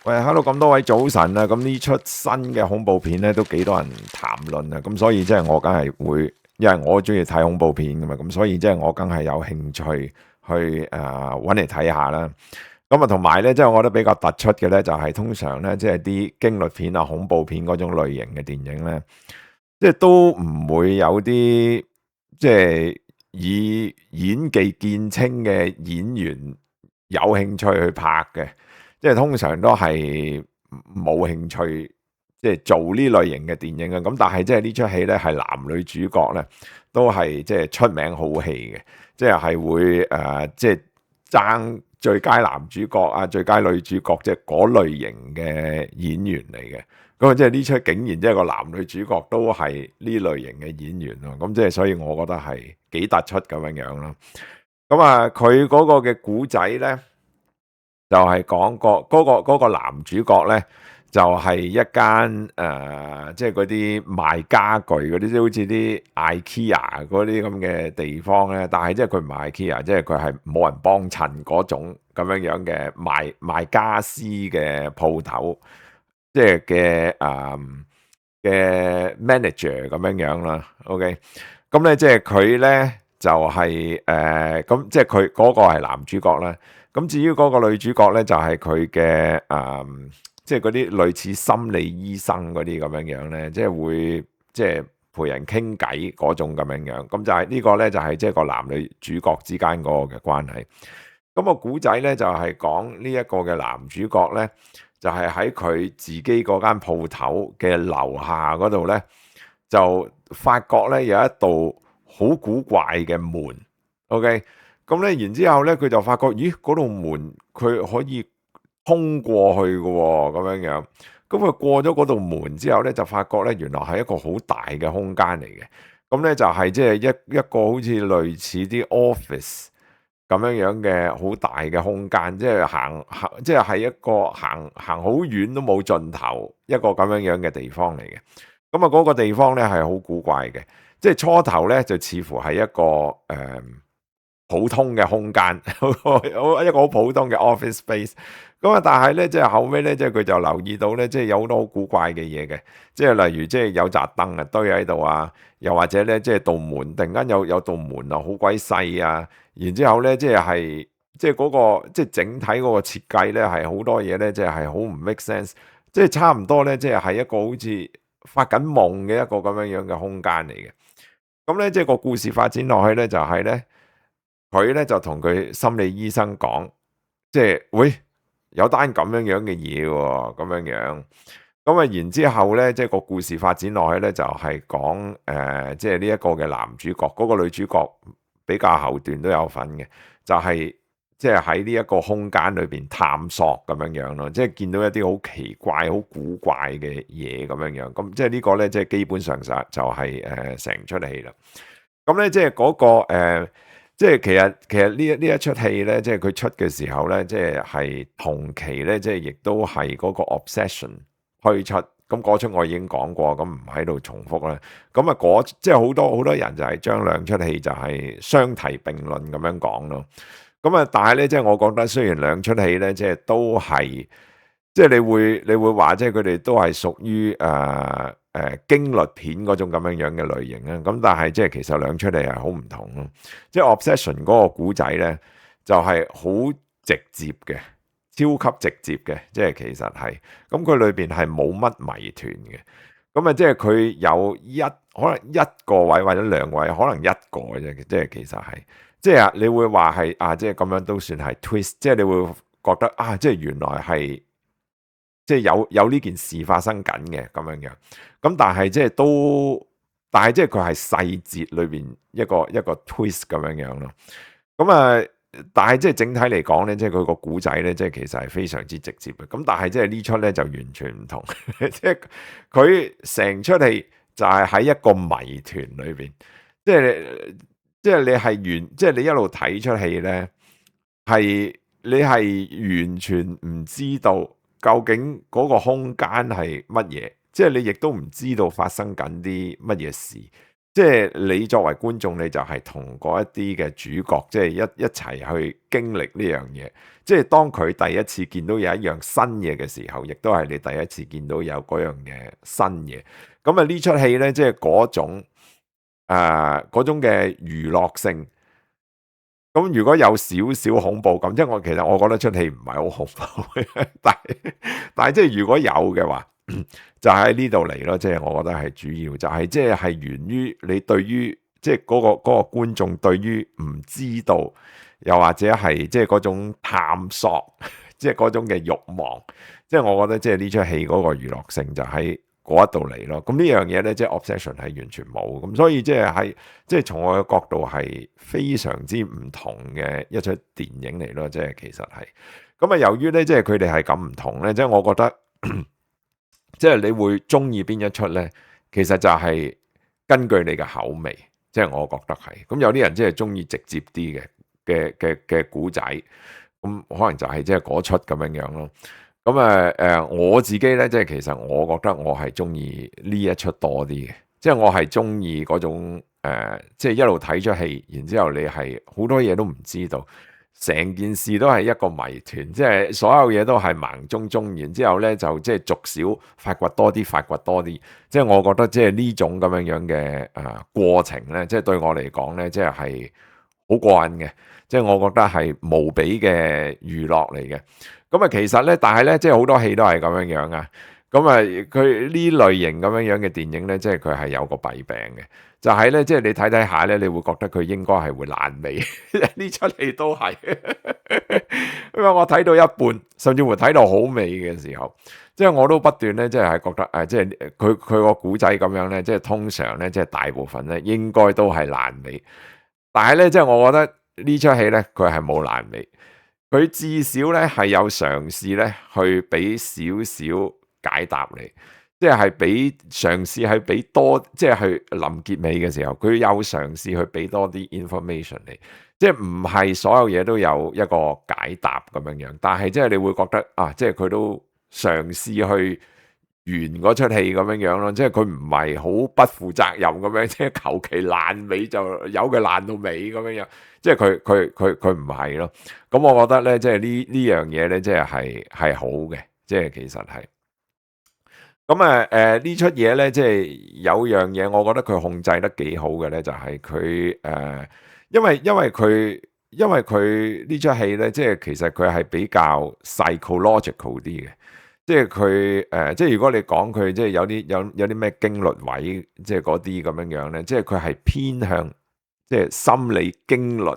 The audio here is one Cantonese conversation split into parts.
喂，Hello，咁多位早晨啊！咁呢出新嘅恐怖片咧，都幾多人談論啊！咁所以即係我梗係會，因為我中意睇恐怖片噶嘛，咁所以即係我梗係有興趣去揾嚟睇下啦。咁啊，同埋咧，即係我覺得比較突出嘅咧，就係通常咧，即係啲驚悚片啊、恐怖片嗰種類型嘅電影咧，即係都唔會有啲即係以演技見稱嘅演員有興趣去拍嘅。即係通常都係冇興趣，即係做呢類型嘅電影嘅。咁但係即係呢出戲咧，係男女主角咧都係即係出名好戲嘅，即係會即係爭最佳男主角啊、最佳女主角，即係嗰類型嘅演員嚟嘅。咁啊，即係呢出竟然即係個男女主角都係呢類型嘅演員咯。咁即係所以我覺得係幾突出咁樣樣咯。咁啊，佢嗰個嘅古仔咧，就係講嗰個男主角咧，就係一間即係嗰啲賣家具嗰啲，即係好似啲 IKEA 嗰啲咁嘅地方咧。但係即係佢唔係 IKEA，即係佢係冇人幫襯嗰種咁樣樣嘅賣家私嘅鋪頭，即係嘅 manager 咁樣樣啦。OK，咁咧即係佢咧就係咁，即係佢嗰個係男主角啦。咁至於嗰個女主角咧，就係佢嘅即係嗰啲類似心理醫生嗰啲咁樣樣咧，即係會即係陪人傾偈嗰種咁樣樣。咁就係呢個咧，就係即係個男女主角之間嗰個嘅關係。咁個古仔咧就係講呢一個嘅男主角咧，就係喺佢自己嗰間鋪頭嘅樓下嗰度咧，就發覺咧有一道好古怪嘅門。OK。咁咧，然之後咧，佢就發覺，咦，嗰道門佢可以通過去嘅喎，咁樣樣。咁佢過咗嗰道門之後咧，就發覺咧，原來係一個好大嘅空間嚟嘅。咁咧就係即係一個好似類似啲 office 咁樣樣嘅好大嘅空間，即係行，即係係一個行好遠都冇盡頭一個咁樣樣嘅地方嚟嘅。咁啊，嗰個地方咧係好古怪嘅，即係初頭咧就似乎係一個普通嘅空間，一個好普通嘅 office space。咁啊，但係咧，即係後尾咧，即係佢就留意到咧，即係有好多好古怪嘅嘢嘅，即係例如即係有紮凳啊堆喺度啊，又或者咧，即係道門突然間有道門啊，好鬼細啊，然之後咧，即係嗰個即係整體嗰個設計咧，係好多嘢咧，即係好唔 make sense，即係差唔多咧，即係一個好似發緊夢嘅一個咁樣樣嘅空間嚟嘅。咁咧，即係個故事發展落去咧，就係咧。佢咧就同佢心理醫生講，即係喂，有單咁樣樣嘅嘢喎，咁樣樣。咁啊，然之後咧，即係個故事發展落去咧，就係講即係呢一個嘅男主角，嗰個女主角比較後段都有份嘅，就係即係喺呢一個空間裏邊探索咁樣樣咯，即係見到一啲好奇怪、好古怪嘅嘢咁樣樣。咁即係呢個咧，即係基本上就係成出戲啦。咁咧，即係嗰個即係其實呢一出戲咧，即係佢出嘅時候咧，即係同期咧，即係亦都係嗰個 Obsession 推出。咁嗰出我已經講過，咁唔喺度重複啦。咁啊，即係好多人就係將兩出戲就係相提並論咁樣講咯。咁啊，但係咧，即係我覺得雖然兩出戲咧，即係都係，即係你會話，即係佢哋都係屬於驚慄片嗰種咁樣樣嘅類型啊。咁但係即係其實兩出戲係好唔同咯。即係 Obsession 嗰個古仔咧，就係好直接嘅，超級直接嘅。即係其實係咁，佢裏邊係冇乜謎團嘅。咁啊，即係佢有可能一個位或者兩位，可能一個嘅啫。即係其實係，即係你會話係即係咁樣都算係 twist。即係你會覺得即係原來係。即係有呢件事發生緊嘅咁樣樣，咁但係即係即係佢係細節裏邊一個 twist 咁樣樣咯。咁但係即係整體嚟講咧，即係佢個古仔咧，即係其實係非常之直接嘅。咁但係即係呢出咧就完全唔同，即係佢成出戲就係喺一個謎團裏邊，即係你係即係你一路睇出戲咧，你係完全唔知道。究竟嗰個空間係乜嘢？即係你亦都唔知道發生緊啲乜嘢事，即係你作為觀眾，你就係同嗰一啲嘅主角，即係一齊去經歷呢樣嘢。即係當佢第一次見到有一樣新嘢嘅時候，亦都係你第一次見到有嗰樣嘅新嘢。咁啊呢出戲咧，即係嗰種嘅娛樂性。咁如果有少少恐怖感，即係其實我覺得出戲唔係好恐怖，但係即係如果有嘅話，就喺呢度嚟咯。即係我覺得係主要，就係即係源於你對於即係嗰個觀眾對於唔知道，又或者係即係嗰種探索，即係嗰種嘅慾望。即係我覺得即係呢出戲嗰個娛樂性就喺嗰一度嚟咯。咁呢樣嘢咧，即係 Obsession 係完全冇。咁所以即係從我嘅角度係非常之唔同嘅一出電影嚟咯。即係其實係咁啊。由於咧即係佢哋係咁唔同咧，即係我覺得即係你會中意邊一出咧，其實就係根據你嘅口味。即係我覺得係咁，有啲人即係中意直接啲嘅古仔，咁可能就係即係嗰出咁樣樣咯。咁我自己咧，即係其實我覺得我係中意呢一出多啲嘅，即係我係中意嗰種即係一路睇出戲，然之後你係好多嘢都唔知道，成件事都係一個謎團，即係所有嘢都係盲中中，然之後咧就即係逐少發掘多啲，發掘多啲，即係我覺得即係呢種咁樣樣嘅過程咧，即係對我嚟講咧，即係好過癮嘅，即係我覺得係無比嘅娛樂嚟嘅。咁啊，其實咧，但係咧，即係好多戲都係咁樣樣啊。咁啊，佢呢類型咁樣樣嘅電影咧，即係佢係有個弊病嘅，就係咧，即係你睇睇下咧，你會覺得佢應該係會爛尾。呢出戲都係，因為我睇到一半，甚至乎睇到好尾嘅時候，即係我都不斷咧，即係覺得即係佢個古仔咁樣咧，即係通常咧，即係大部分咧，應該都係爛尾。但係咧，即係我覺得呢出戲咧，佢係冇爛尾。佢至少咧係有嘗試咧去俾少少解答你，即係俾嘗試係俾多，即係去臨結尾嘅時候，佢有嘗試去俾多啲 information 你，即係唔係所有嘢都有一個解答咁樣樣，但係即係你會覺得即係佢都嘗試去完嗰出戲咁樣樣咯，即係佢唔係好不負責任咁樣，即係求其爛尾就由佢爛到尾咁樣樣，即係佢唔係咯。咁我覺得咧，即係呢樣嘢咧，即係好嘅，即係其實係。咁呢出嘢咧，即係有樣嘢，我覺得佢控制得幾好嘅咧，就係佢因為佢呢出戲咧，即係其實佢係比較 psychological 啲嘅。即係佢即係如果你講佢即係有啲咩經律位，即係嗰啲咁樣樣咧，即係佢係偏向即係心理經律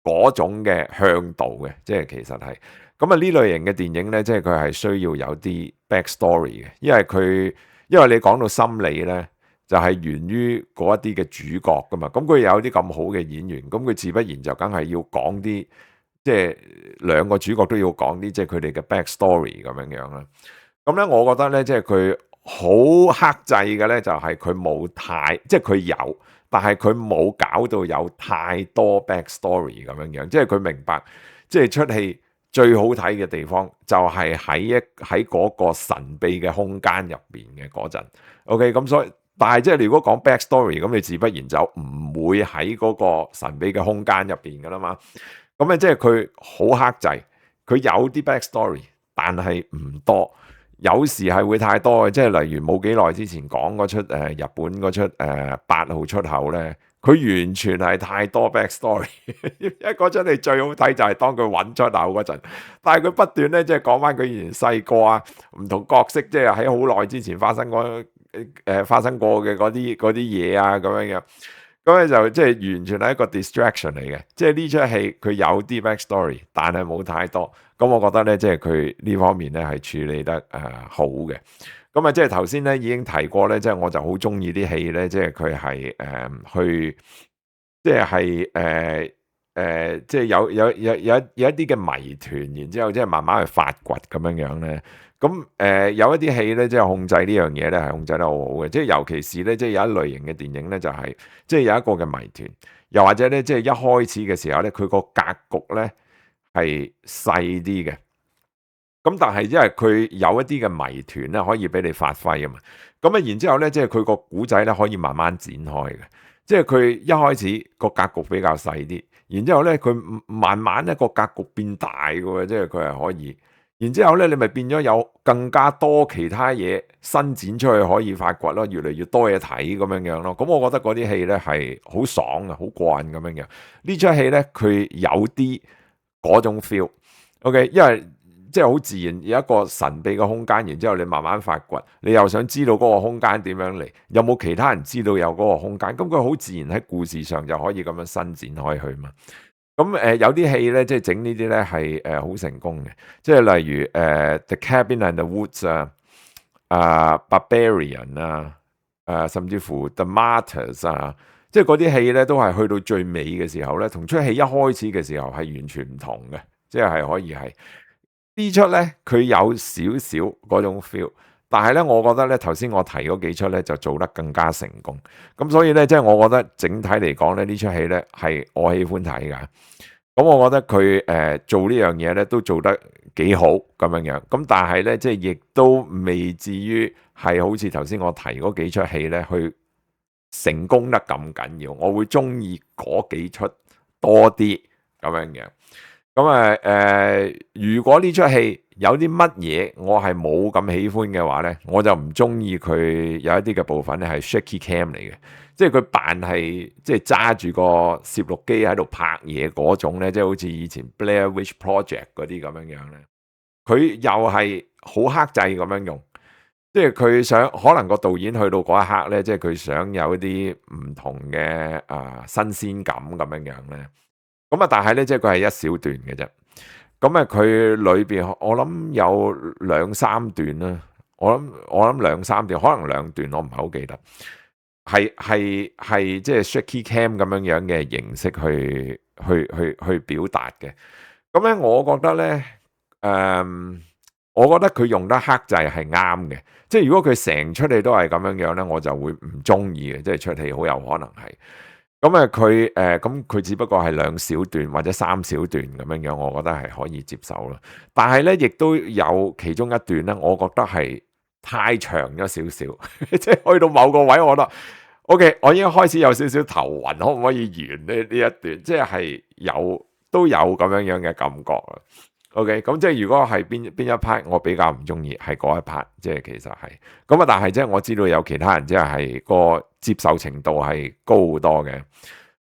嗰種嘅向度嘅，即係其實係咁啊。呢類型嘅電影咧，即係佢係需要有啲 backstory 嘅，因為你講到心理咧，就係源於嗰一啲嘅主角噶嘛。咁佢有啲咁好嘅演員，咁佢自不然就梗係要講啲。即係兩個主角都要講啲，即係佢哋嘅 backstory 咁樣樣啦。咁咧，我覺得咧，即係佢好克制嘅咧，就係佢冇太，即係佢有，但係佢冇搞到有太多 backstory 咁樣樣。即係佢明白，即係出戲最好睇嘅地方就係喺嗰個神秘嘅空間入邊嘅嗰陣。OK，咁所以，但係即係如果講 backstory，咁你自不然就唔會喺嗰個神秘嘅空間入邊噶啦嘛。咁咧，即係佢好克制，佢有啲 backstory，但係唔多，有時係會太多嘅。即係例如冇幾耐之前講嗰出日本嗰出8號出口咧，佢完全係太多 backstory。因為嗰出你最好睇就係當佢揾出口嗰陣，但係佢不斷咧即係講翻佢以前細個啊，唔同角色即係喺好耐之前發生過嘅嗰啲嘢啊咁樣嘅。咁咧就即係完全係一個 distraction 嚟嘅，即係呢出戲佢有啲 backstory，但係冇太多。咁我覺得咧，即係佢呢方面咧係處理得好嘅。咁啊，即係頭先咧已經提過咧，即係我就好中意啲戲咧，即係佢係去，即係即係有一啲嘅謎團，然之後即係慢慢去發掘咁樣樣咧。咁有一啲戲咧，即係控制呢樣嘢咧，係控制得好好嘅。即係尤其是咧，即係有一類型嘅電影咧，就係即係有一個嘅謎團，又或者咧，即係一開始嘅時候咧，佢個格局咧係細啲嘅。咁但係因為佢有一啲嘅謎團咧，可以俾你發揮啊嘛。咁啊，然之後咧，即係佢個古仔咧可以慢慢展開嘅。即係佢一開始個格局比較細啲，然之後咧佢慢慢咧個格局變大嘅喎，即係佢係可以。然之後咧，你咪變咗有更加多其他嘢伸展出去可以發掘咯，越嚟越多嘢睇咁樣樣咯。咁我覺得嗰啲戲咧係好爽啊，好過癮咁樣樣。呢出戲咧佢有啲嗰種 feel，OK，因為即係好自然有一個神秘嘅空間，然之後你慢慢發掘，你又想知道嗰個空間點樣嚟，有冇其他人知道有嗰個空間？咁佢好自然喺故事上就可以咁樣伸展開去嘛。咁有啲戲咧，即係整呢啲咧係好成功嘅，即係例如The Cabin in the Woods Barbarian 甚至乎 The Martyrs 即係嗰啲戲咧都係去到最尾嘅時候咧，同出戲一開始嘅時候係完全唔同嘅，即係可以係呢出咧佢有少少嗰種 feel。但係咧，我覺得咧頭先我提嗰幾出咧就做得更加成功，咁所以咧即係我覺得整體嚟講咧呢出戲咧係我喜歡睇㗎。咁我覺得佢做呢樣嘢咧都做得幾好咁樣樣，咁但係咧即係亦都未至於係好似頭先我提嗰幾出戲咧去成功得咁緊要，我會中意嗰幾出多啲咁樣嘅。咁如果呢出戲有啲乜嘢我係冇咁喜歡嘅話咧，我就唔中意佢有一啲嘅部分咧係 shaky cam 嚟嘅，即係佢扮係即係揸住個攝錄機喺度拍嘢嗰種咧，即係好似以前 Blair Witch Project 嗰啲咁樣樣咧，佢又係好克制咁樣用，即係佢想可能個導演去到嗰一刻咧，即係佢想有一啲唔同嘅新鮮感咁樣樣咧。咁但係咧，即係佢係一小段嘅啫。咁佢裏邊我諗有兩三段啦。我諗兩三段，可能兩段，我唔係好記得。係即係 shaky cam 咁樣樣嘅形式去表達嘅。咁咧，我覺得咧，我覺得佢用得克制係啱嘅。即係如果佢成出戲都係咁樣樣咧，我就會唔中意嘅。即係出戲好有可能係。咁佢只不過係兩小段或者三小段咁樣樣，我覺得係可以接受咯。但係咧，亦都有其中一段咧，我覺得係太長咗少少，即係去到某個位，我覺得 OK，我已經開始有少少頭暈，可唔可以完呢一段？即係都有咁樣樣嘅感覺啊。OK，咁即係如果係邊一 part 我比較唔中意，係嗰一 part，即係其實係咁啊。但係即係我知道有其他人即係個接受程度係高好多嘅。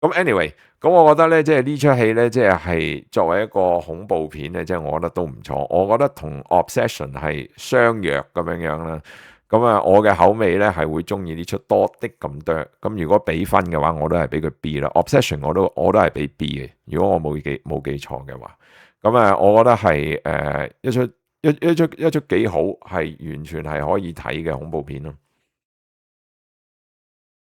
咁 anyway，咁我覺得咧，即係呢出戲咧，即係作為一個恐怖片咧，即係我覺得都唔錯。我覺得同 Obsession 係相若咁樣樣啦。咁我嘅口味咧係會中意呢出多啲咁多。咁如果俾分嘅話，我都係俾佢 B 啦。Obsession 我都係俾 B 嘅。如果我冇記錯嘅話。咁我覺得係一出幾好，係完全係可以睇嘅恐怖片咯。